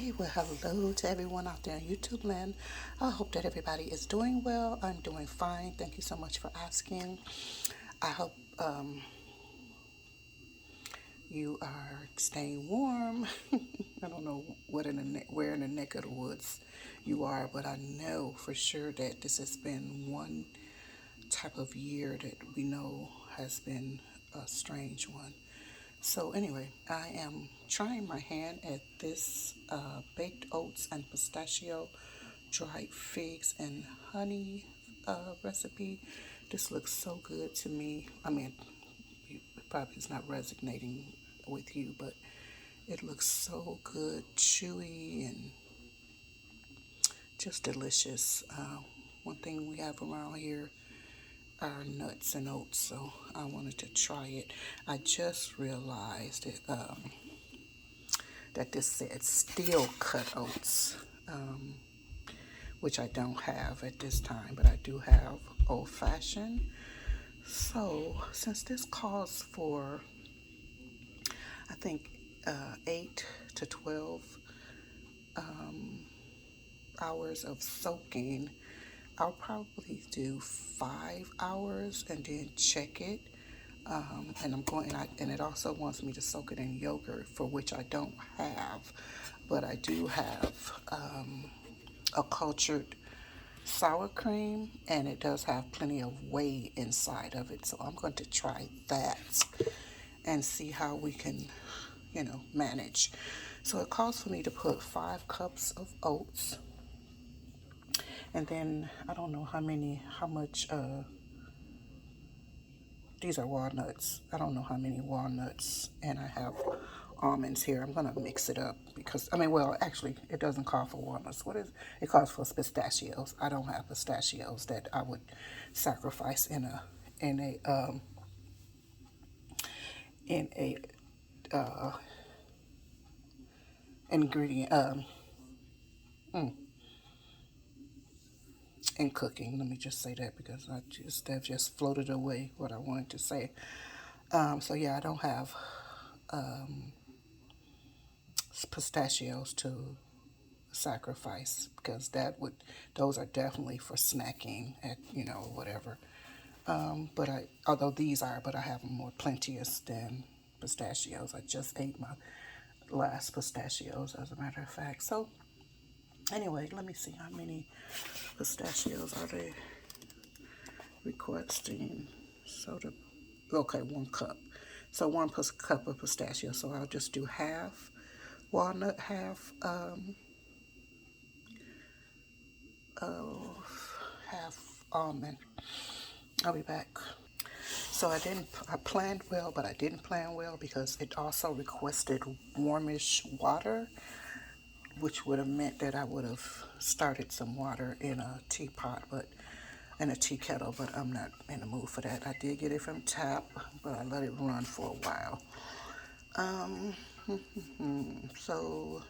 Okay, well, hello to everyone out there in YouTube land. I hope that everybody is doing well. I'm doing fine. Thank you so much for asking. I hope you are staying warm. I don't know where in the neck of the woods you are, but I know for sure that this has been one type of year that we know has been a strange one. So anyway, I am trying my hand at this baked oats and pistachio, dried figs and honey recipe. This looks so good to me. I mean, it probably is not resonating with you, but it looks so good, chewy and just delicious. One thing we have around here are nuts and oats, so I wanted to try it. I just realized that this said steel cut oats, which I don't have at this time, but I do have old fashioned. So, since this calls for, I think, 8 to 12 hours of soaking, I'll probably do 5 hours and then check it. And and it also wants me to soak it in yogurt, for which I don't have, but I do have a cultured sour cream, and it does have plenty of whey inside of it. So I'm going to try that and see how we can, manage. So it calls for me to put 5 cups of oats, and then I don't know how much. These are walnuts. I don't know how many walnuts, and I have almonds here. I'm gonna mix it up because well, actually, it doesn't call for walnuts. What is it? Calls for pistachios. I don't have pistachios that I would sacrifice in a in a ingredient in cooking. Let me just say that because that just floated away what I wanted to say. So yeah, I don't have pistachios to sacrifice because those are definitely for snacking at whatever. But I have them more plenteous than pistachios. I just ate my last pistachios, as a matter of fact. So anyway, let me see how many pistachios are they requesting. Okay, 1 cup. So cup of pistachio. So I'll just do half walnut, half almond. I'll be back. So I planned well, but I didn't plan well because it also requested warmish water, which would have meant that I would have started some water in a teapot, in a tea kettle, but I'm not in the mood for that. I did get it from tap, but I let it run for a while. Um, so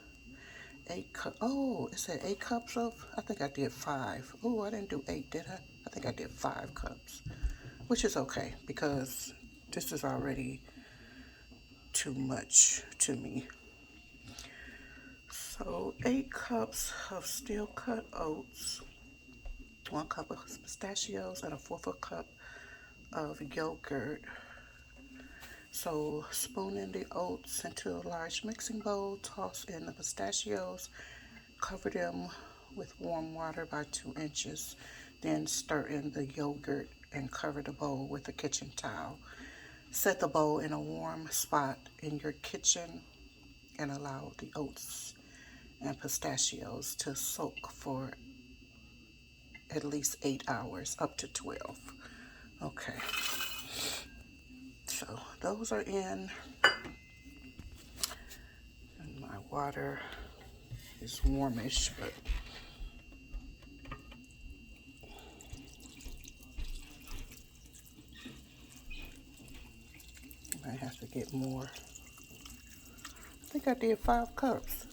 8 cup. Oh, it said 8 cups of. I think I did 5. Oh, I didn't do 8, did I? I think I did 5 cups, which is okay because this is already too much to me. So 8 cups of steel cut oats, 1 cup of pistachios, and a fourth of a cup of yogurt. So spoon in the oats into a large mixing bowl, toss in the pistachios, cover them with warm water by 2 inches, then stir in the yogurt and cover the bowl with a kitchen towel. Set the bowl in a warm spot in your kitchen and allow the oats and pistachios to soak for at least 8 hours, up to 12. Okay, so those are in, and my water is warmish, but I might have to get more. I think I did 5 cups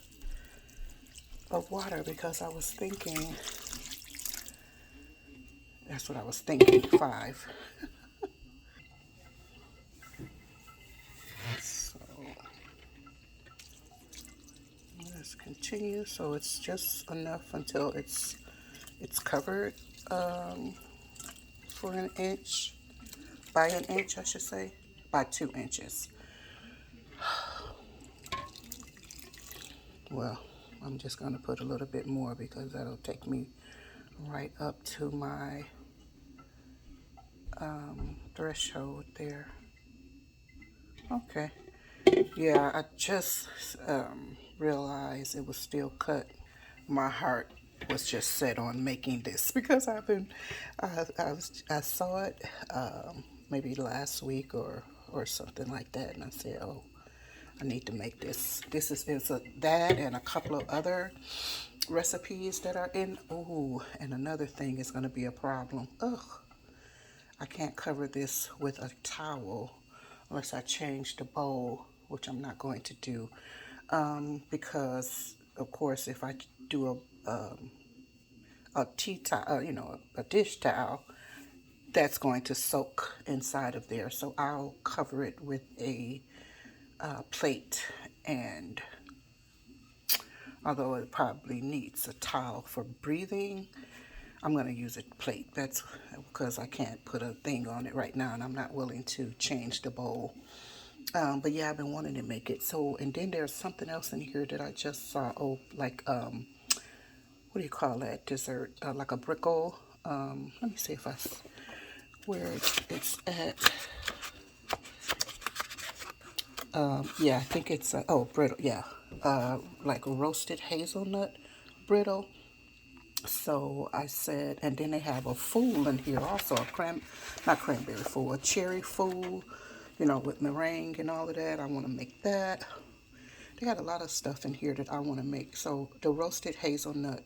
of water because I was thinking, that's what I was thinking, 5. So let's continue. So it's just enough until it's covered for an inch, by an inch, I should say, by 2 inches. Well, I'm just going to put a little bit more because that'll take me right up to my threshold there. Okay. Yeah, I just realized it was still cut. My heart was just set on making this because I saw it maybe last week or something like that, and I said, oh, I need to make this. This is that and a couple of other recipes that are in. Ooh, and another thing is going to be a problem. Ugh, I can't cover this with a towel unless I change the bowl, which I'm not going to do, because of course if I do a tea towel, a dish towel, that's going to soak inside of there. So I'll cover it with a plate, and although it probably needs a towel for breathing, I'm going to use a plate. That's because I can't put a thing on it right now, and I'm not willing to change the bowl. But yeah, I've been wanting to make it. So, and then there's something else in here that I just saw. Oh, like what do you call that dessert? Like a brickle. Let me see if where it's at. Yeah, I think it's brittle. Yeah, like a roasted hazelnut brittle. So I said, and then they have a fool in here also, not cranberry fool, a cherry fool, with meringue and all of that. I want to make that. They got a lot of stuff in here that I want to make. So the roasted hazelnut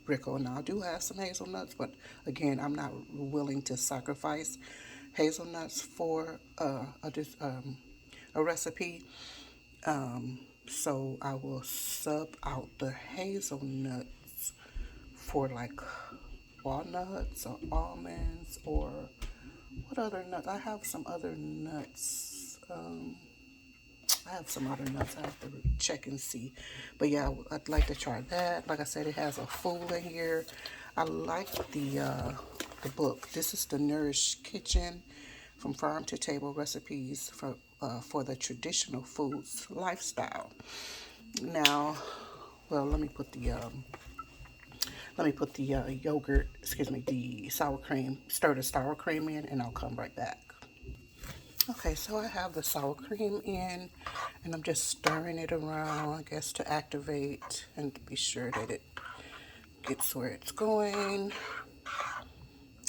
brickle. Now I do have some hazelnuts, but again, I'm not willing to sacrifice hazelnuts for a recipe. So I will sub out the hazelnuts for like walnuts or almonds or what other nuts? I have some other nuts. I have some other nuts. I have to check and see. But yeah, I'd like to try that. Like I said, it has a fool in here. I like the book. This is the Nourished Kitchen from Farm to Table Recipes for the Traditional Foods Lifestyle. Now, well, let me put the yogurt, excuse me, the sour cream, stir the sour cream in, and I'll come right back. Okay, so I have the sour cream in, and I'm just stirring it around, I guess, to activate and to be sure that it gets where it's going.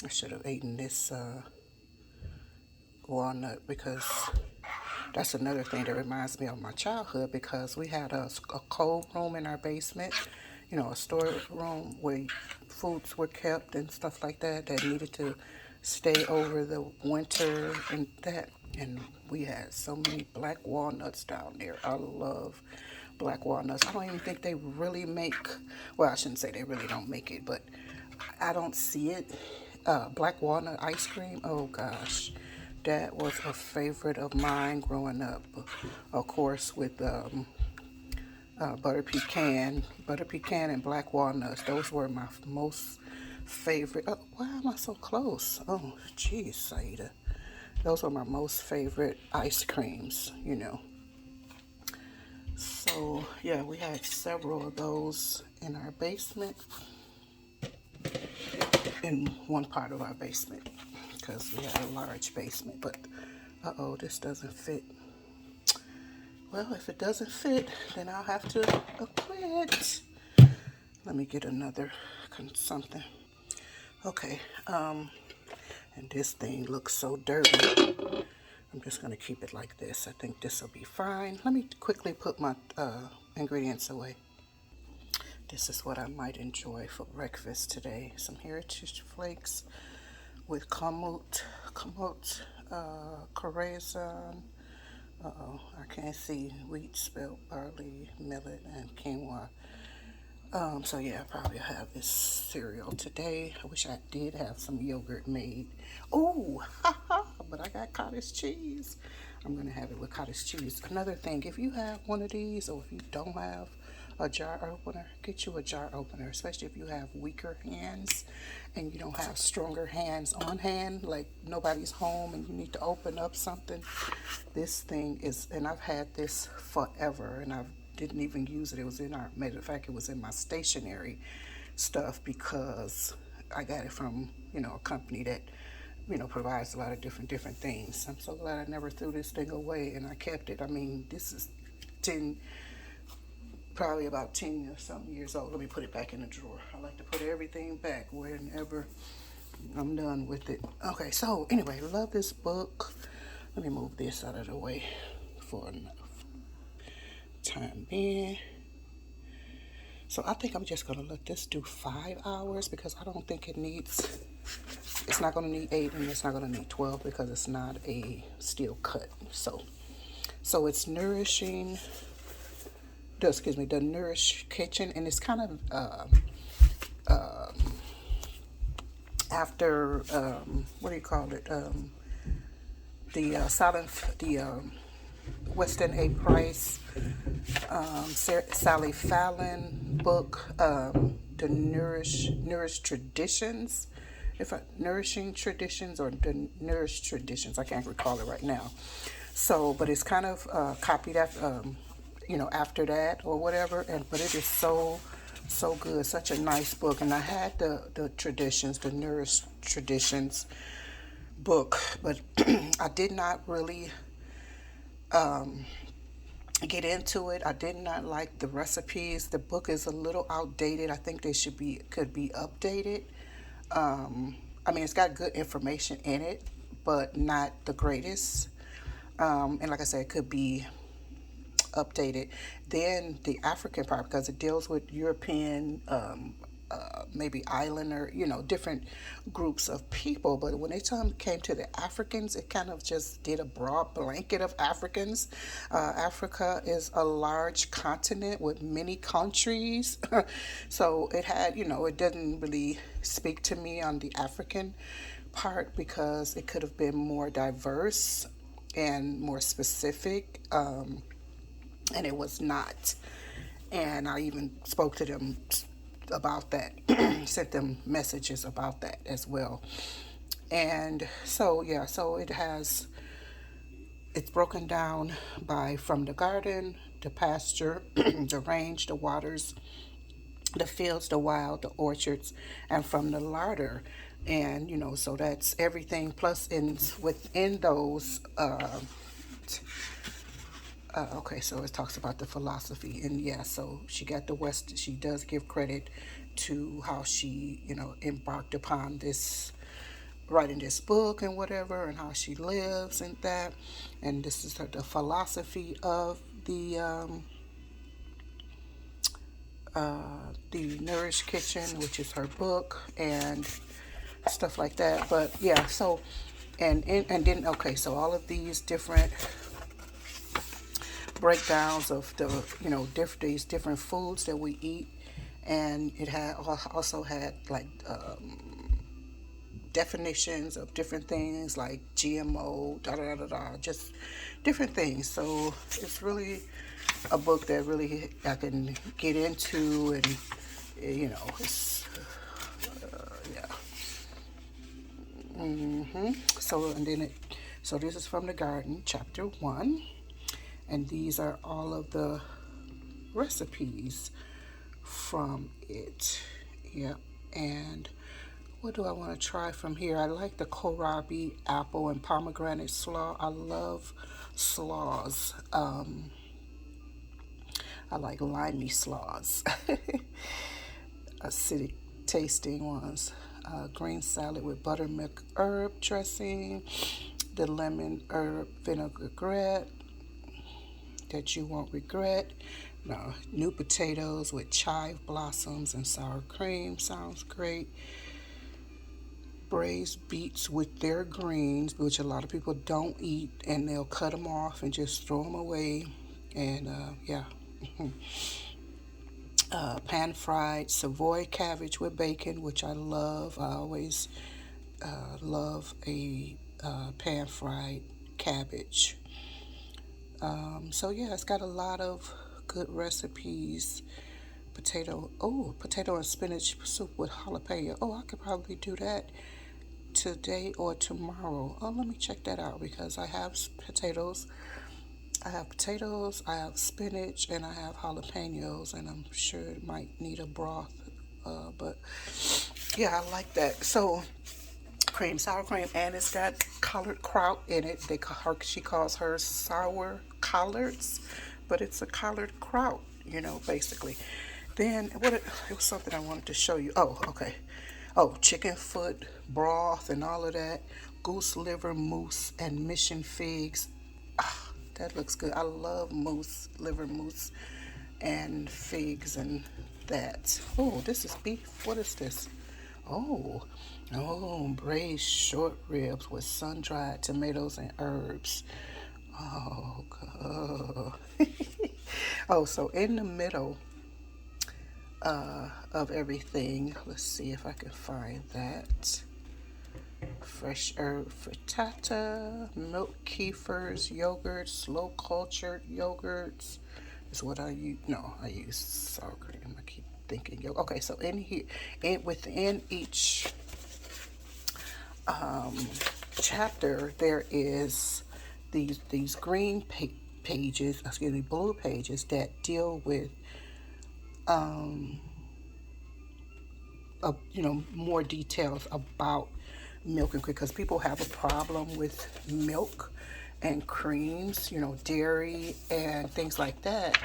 I should have eaten this walnut because that's another thing that reminds me of my childhood because we had a cold room in our basement, a storage room where foods were kept and stuff like that that needed to stay over the winter and that. And we had so many black walnuts down there. I love black walnuts. I don't even think they really make, well, I shouldn't say they really don't make it, but I don't see it. Black walnut ice cream, oh gosh. That was a favorite of mine growing up. Of course, with butter pecan and black walnuts. Those were my most favorite. Oh, why am I so close? Oh, geez, Saida. Those were my most favorite ice creams. So, yeah, we had several of those in our basement, in one part of our basement, because we had a large basement. But, uh-oh, this doesn't fit. Well, if it doesn't fit, then I'll have to quit. Let me get another something. Okay, and this thing looks so dirty. I'm just going to keep it like this. I think this will be fine. Let me quickly put my ingredients away. This is what I might enjoy for breakfast today. Some heritage flakes with kamut, corazon. I can't see wheat, spelt, barley, millet, and quinoa. So yeah, I probably have this cereal today. I wish I did have some yogurt made. Oh, but I got cottage cheese. I'm gonna have it with cottage cheese. Another thing, if you have one of these, or if you don't have a jar opener. Get you a jar opener, especially if you have weaker hands and you don't have stronger hands on hand, like nobody's home and you need to open up something. This thing is, and I've had this forever, and I didn't even use it. It was in our, matter of fact, it was in my stationery stuff because I got it from, a company that, provides a lot of different things. I'm so glad I never threw this thing away and I kept it. I mean, this is 10, probably about 10 or something years old. Let me put it back in the drawer. I like to put everything back whenever I'm done with it. Okay, so anyway, love this book. Let me move this out of the way for enough time being. So I think I'm just gonna let this do 5 hours because I don't think it's not gonna need 8 and it's not gonna need 12 because it's not a steel cut. So it's nourishing, the Nourished Kitchen, and it's kind of after what do you call it? The Weston A. Price, Sally Fallon book, the Nourished Traditions, Nourishing Traditions or the Nourished Traditions. I can't recall it right now. So, but it's kind of copied after, after that or whatever. But it is so good, such a nice book. And I had the traditions, the Nourished Traditions book, but I did not really get into it. I did not like the recipes. The book is a little outdated. I think they could be updated. I mean, it's got good information in it, but not the greatest. And like I said, it could be updated. Then the African part, because it deals with European, maybe islander, different groups of people. But when they came to the Africans, it kind of just did a broad blanket of Africans. Africa is a large continent with many countries. So it had, it didn't really speak to me on the African part because it could have been more diverse and more specific. And it was not. And I even spoke to them about that, sent them messages about that as well. And so, yeah, so it's broken down by from the garden, the pasture, the range, the waters, the fields, the wild, the orchards, and from the larder. And, so that's everything plus within those okay, so it talks about the philosophy, and yeah, so she got the West. She does give credit to how she, embarked upon this, writing this book and whatever, and how she lives and that, and this is the philosophy of the Nourished Kitchen, which is her book and stuff like that. But yeah, so and then okay, so all of these different breakdowns of the these different foods that we eat, and it had also had like definitions of different things like GMO, da da da da, just different things. So it's really a book that really I can get into, and it's yeah. So and then so this is from the garden, chapter 1. And these are all of the recipes from it. Yep. And what do I want to try from here? I like the kohlrabi, apple, and pomegranate slaw. I love slaws. I like limey slaws. Acidic tasting ones. Green salad with buttermilk herb dressing. The lemon herb vinaigrette that you won't regret. No, new potatoes with chive blossoms and sour cream. Sounds great. Braised beets with their greens, which a lot of people don't eat, and they'll cut them off and just throw them away. And yeah. Pan fried Savoy cabbage with bacon, which I love. I always love a pan fried cabbage. So yeah, it's got a lot of good recipes potato and spinach soup with jalapeno. Oh, I could probably do that today or tomorrow. Oh, let me check that out because I have potatoes. I have spinach, and I have jalapenos, and I'm sure it might need a broth. But yeah, I like that. So cream, sour cream, and it's got collard kraut in it. She calls hers sour collards, but it's a collard kraut, basically. Then it was something I wanted to show you. Oh, okay. Oh, chicken foot broth and all of that, goose liver mousse and mission figs. Ah, that looks good. I love mousse, liver mousse, and figs and that. Oh, this is beef. What is this? Oh, braised short ribs with sun-dried tomatoes and herbs. Oh, God. Oh, so in the middle of everything, let's see if I can find that. Fresh herb frittata, milk kefirs, yogurts, slow cultured yogurts is what I use. No, I use sour cream. I keep thinking yogurt. Okay, so in here, within each chapter, there is these green pages, excuse me, blue pages that deal with more details about milk and cream because people have a problem with milk and creams, dairy and things like that.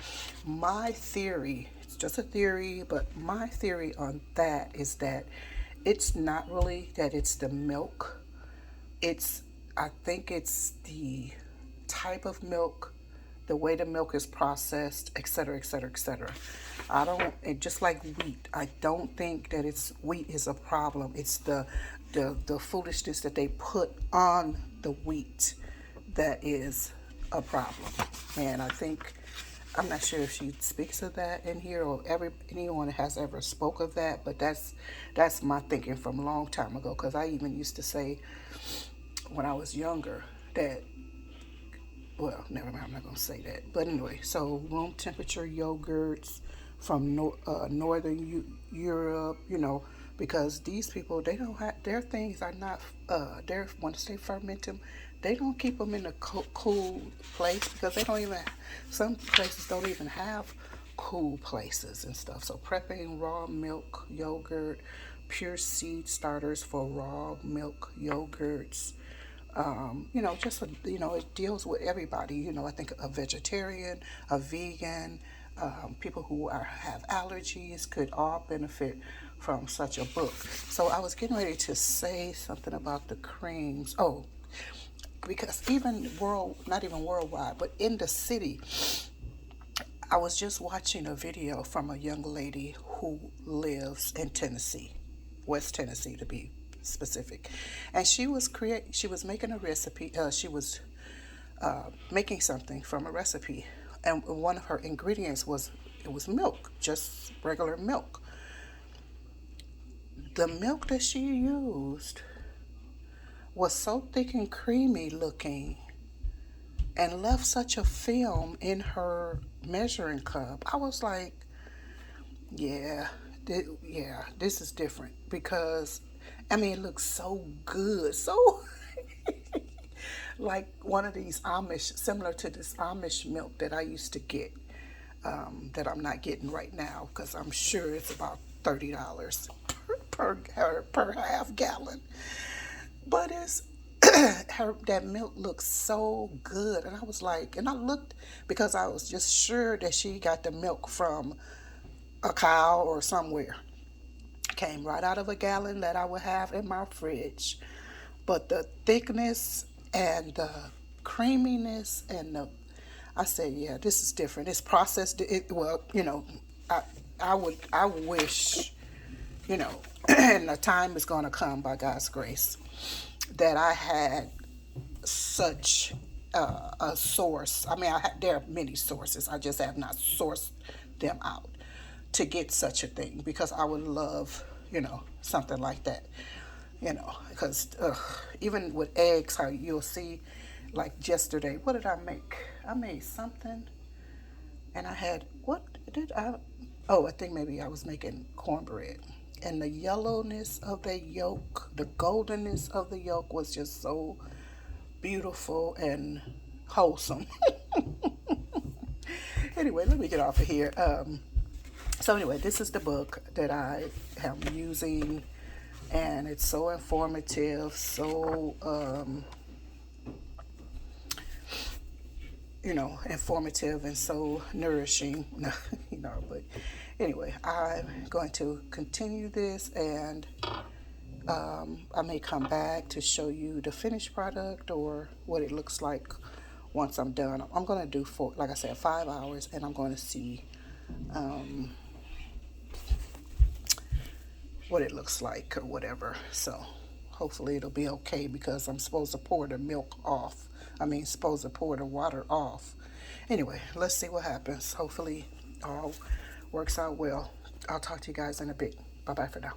My theory, it's just a theory, but my theory on that is that it's not really that it's the milk. I think it's the type of milk, the way the milk is processed, et cetera, et cetera, et cetera. I don't, just like wheat, I don't think that wheat is a problem. It's the foolishness that they put on the wheat that is a problem. And I'm not sure if she speaks of that in here or anyone has ever spoke of that, but that's my thinking from a long time ago. Because I even used to say when I was younger that, well, never mind, I'm not going to say that. But anyway, so room temperature yogurts from northern Europe, because these people, they don't have, their things are not, once they ferment them, they don't keep them in a cool place because they don't even, some places don't even have cool places and stuff. So prepping raw milk yogurt, pure seed starters for raw milk yogurts, it deals with everybody. I think a vegetarian, a vegan, people who have allergies could all benefit from such a book. So I was getting ready to say something about the creams. Oh, because not even worldwide, but in the city, I was just watching a video from a young lady who lives in Tennessee, West Tennessee to be specific, and she was making a recipe. She was making something from a recipe, and one of her ingredients was it was milk, just regular milk. The milk that she used was so thick and creamy looking and left such a film in her measuring cup. I was like, yeah, this is different because, I mean, it looks so good. So, like one of these Amish, similar to this Amish milk that I used to get, that I'm not getting right now because I'm sure it's about $30 per half gallon. But that milk looks so good, and I was like, and I looked because I was just sure that she got the milk from a cow or somewhere. Came right out of a gallon that I would have in my fridge. But the thickness and the creaminess I said, yeah, this is different. It's processed. Well, I I wish, and the time is going to come by God's grace that I had such a source. I mean, there are many sources. I just have not sourced them out to get such a thing because I would love, something like that. Because even with eggs, how you'll see, like yesterday, what did I make? I made something, and I had what did I? Oh, I think maybe I was making cornbread. And the yellowness of the yolk, the goldenness of the yolk was just so beautiful and wholesome. Anyway, let me get off of here. So anyway, this is the book that I am using, and it's so informative, so informative and so nourishing, But anyway, I'm going to continue this, and I may come back to show you the finished product or what it looks like once I'm done. I'm going to do for, like I said, 5 hours, and I'm going to see what it looks like or whatever. So hopefully it'll be okay because I'm supposed to pour the milk off. I mean, supposed to pour the water off. Anyway, let's see what happens. Hopefully all works out well. I'll talk to you guys in a bit. Bye bye for now.